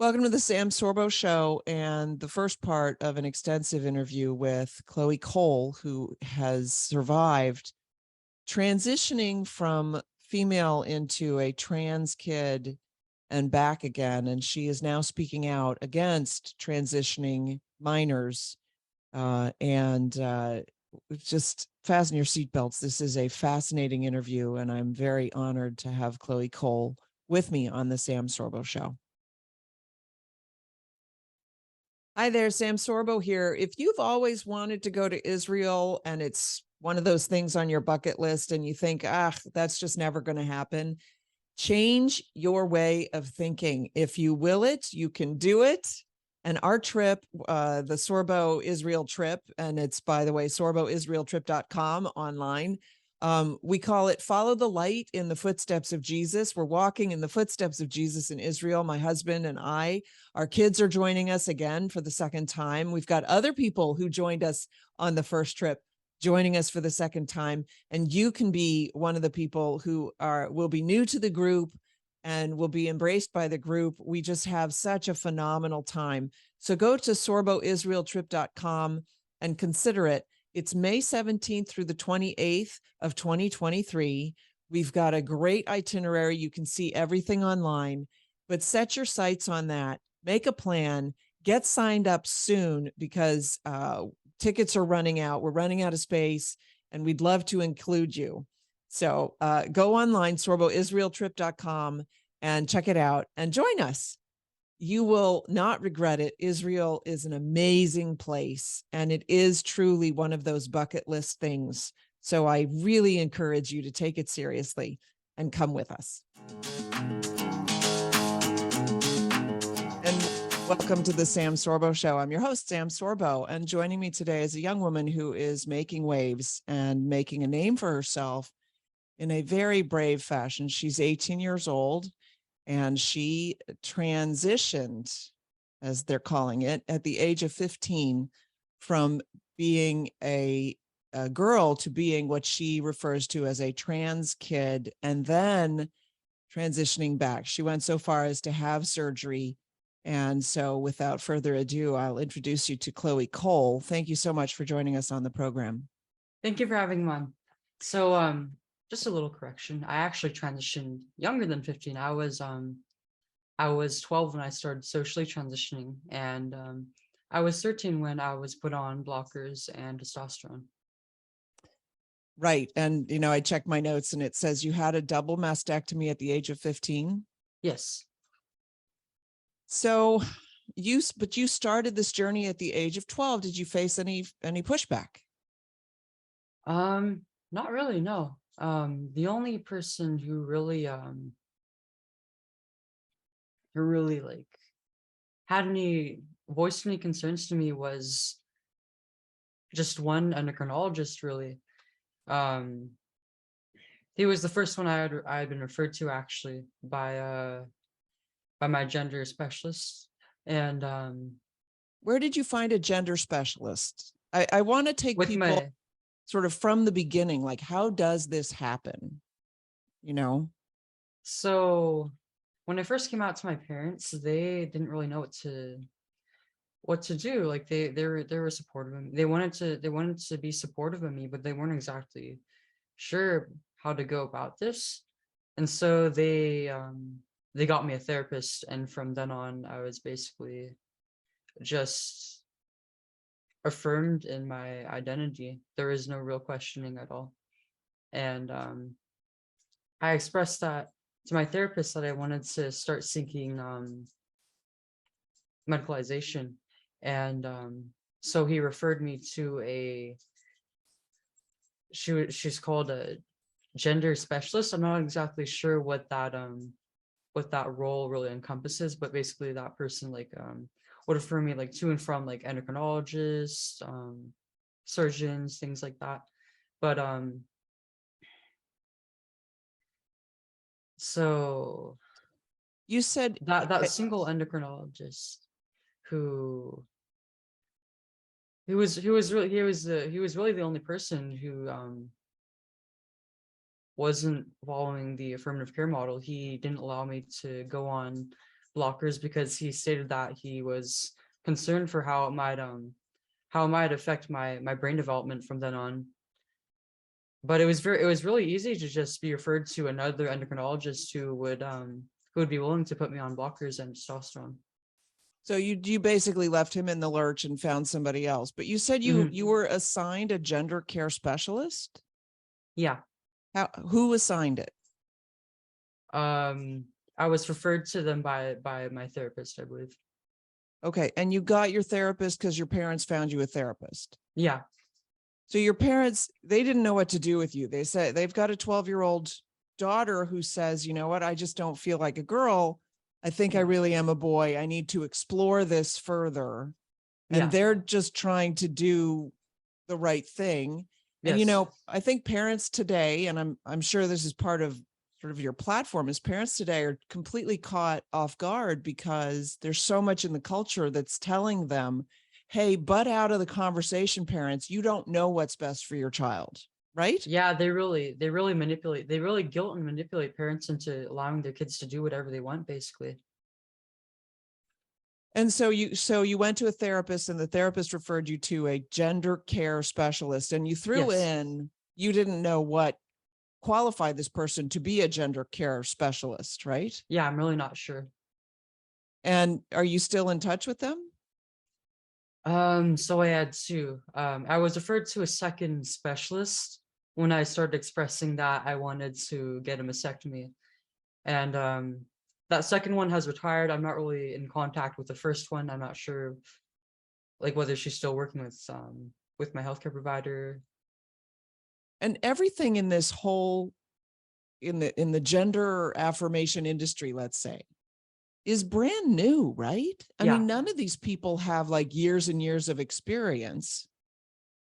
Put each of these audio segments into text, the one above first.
Welcome to the Sam Sorbo Show and the first part of an extensive interview with Chloe Cole, who has survived transitioning from female into a trans kid and back again. And she is now speaking out against transitioning minors. Just fasten your seatbelts. This is a fascinating interview, and I'm very honored to have Chloe Cole with me on the Sam Sorbo Show. Hi there, Sam Sorbo here. If you've always wanted to go to Israel and it's one of those things on your bucket list and you think, that's just never going to happen, change your way of thinking. If you will it, you can do it. And our trip, the Sorbo Israel trip, and it's, by the way, sorboisraeltrip.com online. We call it Follow the Light in the Footsteps of Jesus. We're walking in the footsteps of Jesus in Israel, my husband and I. Our kids are joining us again for the second time. We've got other people who joined us on the first trip joining us for the second time. And you can be one of the people who will be new to the group and will be embraced by the group. We just have such a phenomenal time. So go to sorboisraeltrip.com and consider it. It's May 17th through the 28th of 2023. We've got a great itinerary. You can see everything online, but set your sights on that. Make a plan. Get signed up soon because tickets are running out. We're running out of space, and we'd love to include you. So go online, sorboisraeltrip.com, and check it out and join us. You will not regret it. Israel is an amazing place, and it is truly one of those bucket list things. So I really encourage you to take it seriously and come with us. And welcome to the Sam Sorbo Show. I'm your host, Sam Sorbo, and joining me today is a young woman who is making waves and making a name for herself in a very brave fashion. She's 18 years old. And she transitioned, as they're calling it, at the age of 15 from being a girl to being what she refers to as a trans kid, and then transitioning back. She went so far as to have surgery. And so without further ado, I'll introduce you to Chloe Cole. Thank you so much for joining us on the program. Thank you for having me on. So, just a little correction. I actually transitioned younger than 15. I was 12 when I started socially transitioning, and I was 13 when I was put on blockers and testosterone. Right. And, I checked my notes and it says you had a double mastectomy at the age of 15. Yes. So you started this journey at the age of 12. Did you face any pushback? Not really, no. The only person who really like voiced any concerns to me was just one endocrinologist, really. He was the first one I had been referred to actually by my gender specialist. And where did you find a gender specialist? I want to take people sort of from the beginning, like, how does this happen? So when I first came out to my parents, they didn't really know what to do. Like they were supportive of me. They wanted to be supportive of me, but they weren't exactly sure how to go about this. And so they got me a therapist, and from then on I was basically just affirmed in my identity. There is no real questioning at all. And I expressed that to my therapist that I wanted to start seeking medicalization. And so he referred me to she's called a gender specialist. I'm not exactly sure what that role really encompasses, but basically that person would refer me to and from endocrinologists, surgeons, things like that. But so you said that single endocrinologist who was really the only person who wasn't following the affirmative care model. He didn't allow me to go on blockers because he stated that he was concerned for how it might affect my brain development from then on. But it was really easy to just be referred to another endocrinologist who would be willing to put me on blockers and testosterone. So you basically left him in the lurch and found somebody else. But you said Mhm. you were assigned a gender care specialist. Yeah. Who assigned it? Um, I was referred to them by my therapist, I believe. Okay, and you got your therapist because your parents found you a therapist. Yeah. So your parents, they didn't know what to do with you. They said they've got a 12-year-old daughter who says, you know what, I just don't feel like a girl. I think I Yeah. really am a boy. I need to explore this further. And Yeah. they're just trying to do the right thing. And, you Yes. know, I think parents today, and I'm sure this is part of sort of your platform, is parents today are completely caught off guard because there's so much in the culture that's telling them, hey, butt out of the conversation, parents. You don't know what's best for your child, right? Yeah, they really manipulate, they really guilt and manipulate parents into allowing their kids to do whatever they want, basically. And so you went to a therapist and the therapist referred you to a gender care specialist, and you threw Yes. in, you didn't know what qualified this person to be a gender care specialist, right? Yeah, I'm really not sure. And are you still in touch with them? So I had two. I was referred to a second specialist when I started expressing that I wanted to get a mastectomy. And that second one has retired. I'm not really in contact with the first one. I'm not sure like whether she's still working with my healthcare provider. And everything in this whole in the gender affirmation industry, let's say, is brand new, right? I Yeah. mean, none of these people have like years and years of experience,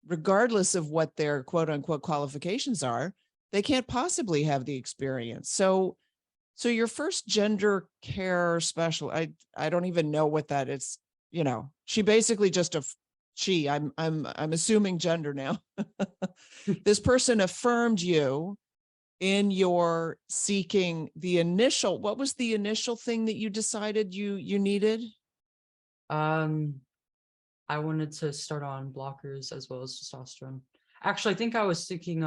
regardless of what their quote unquote qualifications are. They can't possibly have the experience. So your first gender care special, I don't even know what that is. You know, she basically just she, I'm assuming gender now. This person affirmed you in your seeking the initial, what was the initial thing that you decided you needed? Um, I wanted to start on blockers as well as testosterone. Actually, I think I was thinking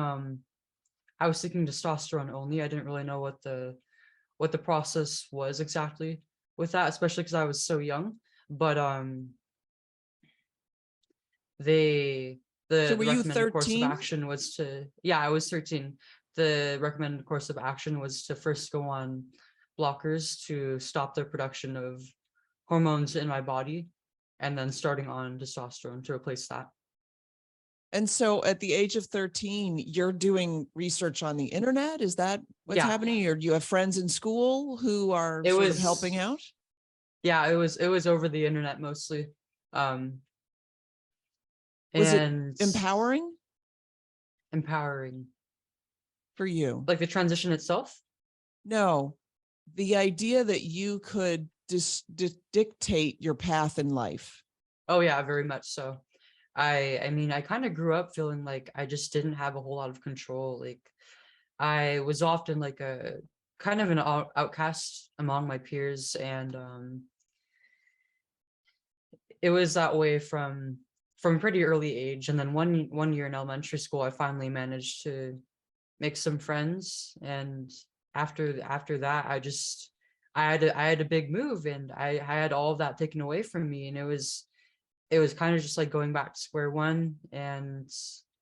testosterone only. I didn't really know what the process was exactly with that, especially because I was so young. But they So were the you recommended course of 13? action was to, yeah, I was 13. The recommended course of action was to first go on blockers to stop the production of hormones in my body, and then starting on testosterone to replace that. And so at the age of 13, you're doing research on the internet. Is that what's Yeah, happening? Or do you have friends in school who are it sort of was helping out? yeah, it was over the internet mostly. Um, Was it and empowering empowering, for you? like the transition itself. No, the idea that you could dictate your path in life. Oh yeah, very much so. I mean, I kind of grew up feeling like I just didn't have a whole lot of control. Like I was often like a kind of an outcast among my peers, and it was that way from a pretty early age. And then one year in elementary school, I finally managed to make some friends, and after that, I had a big move, and I had all of that taken away from me, and it was kind of just like going back to square one. And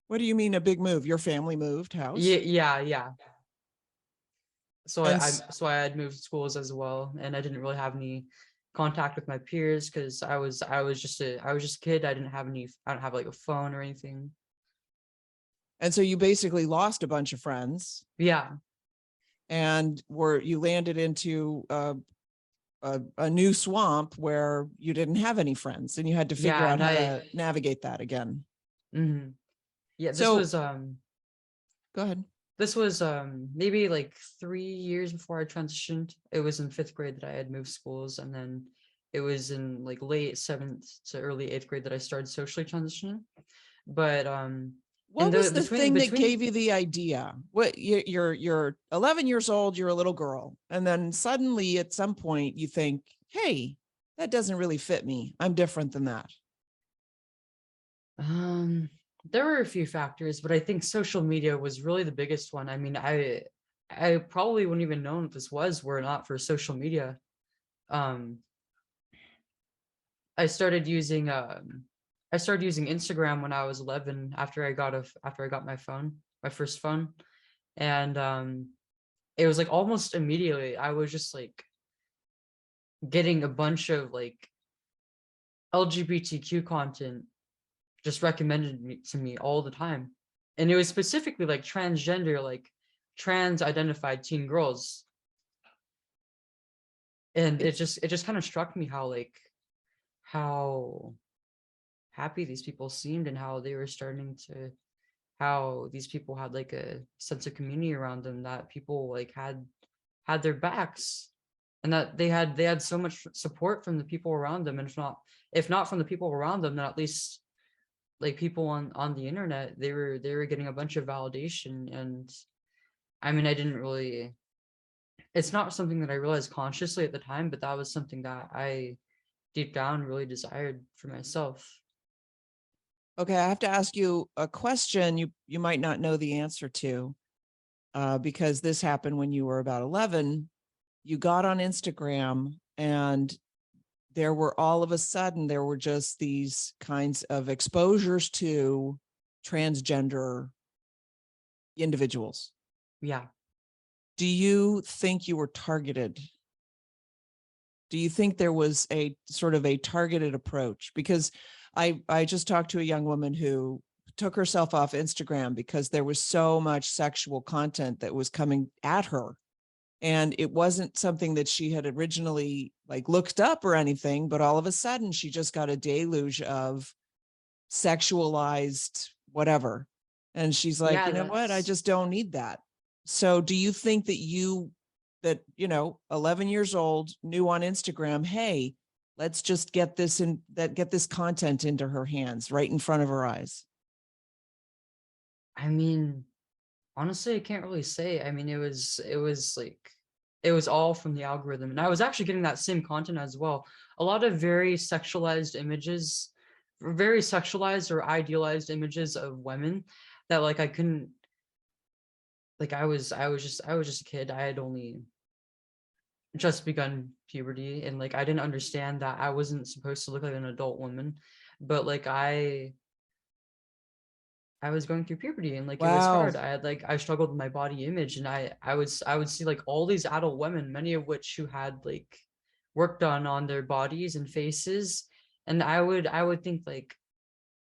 What do you mean a big move? Your family moved yeah, house? yeah. So And I had moved schools as well, and I didn't really have any contact with my peers because I was just a kid. I don't have like a phone or anything. and so you basically lost a bunch of friends Yeah, and you landed into a new swamp where you didn't have any friends and you had to figure yeah, out and how to navigate that again. mhm. Yeah, So go ahead. this was maybe like 3 years before I transitioned. It was in fifth grade that I had moved schools, and then it was in like late seventh to early eighth grade that I started socially transitioning. But in What the was the thing that between gave you the idea? What you're 11 years old, you're a little girl, and then suddenly at some point you think, hey, that doesn't really fit me. I'm different than that? Um, there were a few factors, but I think social media was really the biggest one. I mean, I probably wouldn't even known what this was were it not for social media. Um, I started using I started using Instagram when I was 11 after I got my phone, my first phone. And it was like almost immediately I was just like getting a bunch of like LGBTQ content just recommended to me all the time. And it was specifically like transgender, like trans identified teen girls. And It, it just kind of struck me how like how happy these people seemed and how they were starting to how these people had like a sense of community around them, that people like had their backs, and that they had so much support from the people around them, and if not from the people around them, then at least like people on the internet, they were getting a bunch of validation. And I mean, I didn't really, it's not something that I realized consciously at the time, but that was something that I deep down really desired for myself. okay, I have to ask you a question you might not know the answer to, because this happened when you were about 11. You got on Instagram and there were all of a sudden, there were just these kinds of exposures to transgender individuals. Yeah. Do you think you were targeted? Do you think there was a sort of a targeted approach? Because I just talked to a young woman who took herself off Instagram because there was so much sexual content that was coming at her. And it wasn't something that she had originally like looked up or anything, but all of a sudden she just got a deluge of sexualized whatever. And she's like, Yeah, you know what? I that's just don't need that. So do you think that, 11 years old, knew on Instagram, hey, let's just get get this content into her hands right in front of her eyes? I mean, honestly, I can't really say. I mean, it was all from the algorithm. And I was actually getting that same content as well. A lot of very sexualized images, very sexualized or idealized images of women that like I couldn't like I was just a kid. I had only just begun puberty, and like I didn't understand that I wasn't supposed to look like an adult woman. But like I was going through puberty, and like it was Wow. hard. I struggled with my body image, and I would see like all these adult women, many of which who had like work done on their bodies and faces, and I would think like,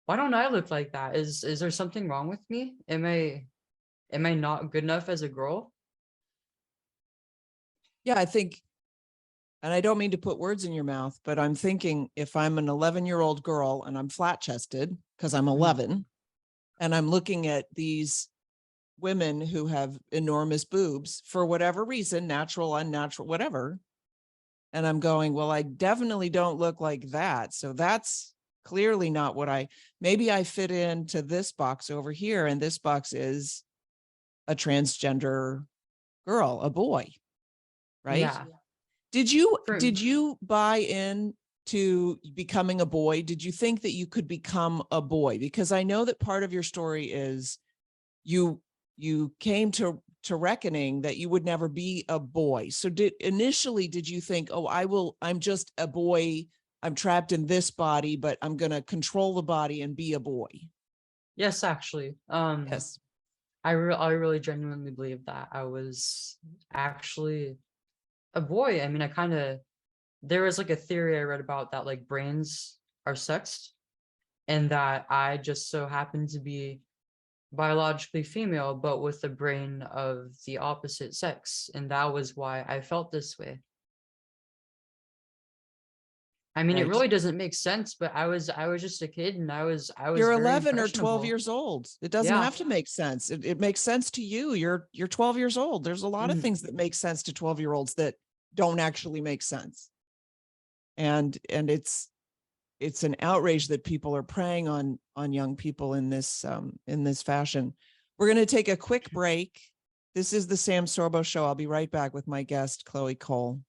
why don't I look like that? Is there something wrong with me? Am I not good enough as a girl? Yeah, I think, and I don't mean to put words in your mouth, but I'm thinking if I'm an 11-year-old girl and I'm flat chested because I'm Mhm. 11, and I'm looking at these women who have enormous boobs for whatever reason, natural, unnatural, whatever. And I'm going, well, I definitely don't look like that. So that's clearly not maybe I fit into this box over here. And this box is a transgender girl, a boy, right? Yeah. For Did you buy in to becoming a boy? Did you think that you could become a boy? Because I know that part of your story is you came to reckoning that you would never be a boy. So did you think, oh, I'm just a boy, I'm trapped in this body, but I'm going to control the body and be a boy? yes, actually. Yes. I really genuinely believe that I was actually a boy. I mean, I kind of there was like a theory I read about that like brains are sexed, and that I just so happened to be biologically female but with the brain of the opposite sex, and that was why I felt this way. I mean, it Right. really doesn't make sense, but I was just a kid, and I was You're very 11 or 12 impressionable. years old. It doesn't Yeah. have to make sense. It makes sense to you. You're 12 years old. There's a lot of Mhm. things that make sense to 12-year-olds that don't actually make sense. And it's an outrage that people are preying on young people in this fashion. We're going to take a quick break. This is the Sam Sorbo Show. I'll be right back with my guest, Chloe Cole.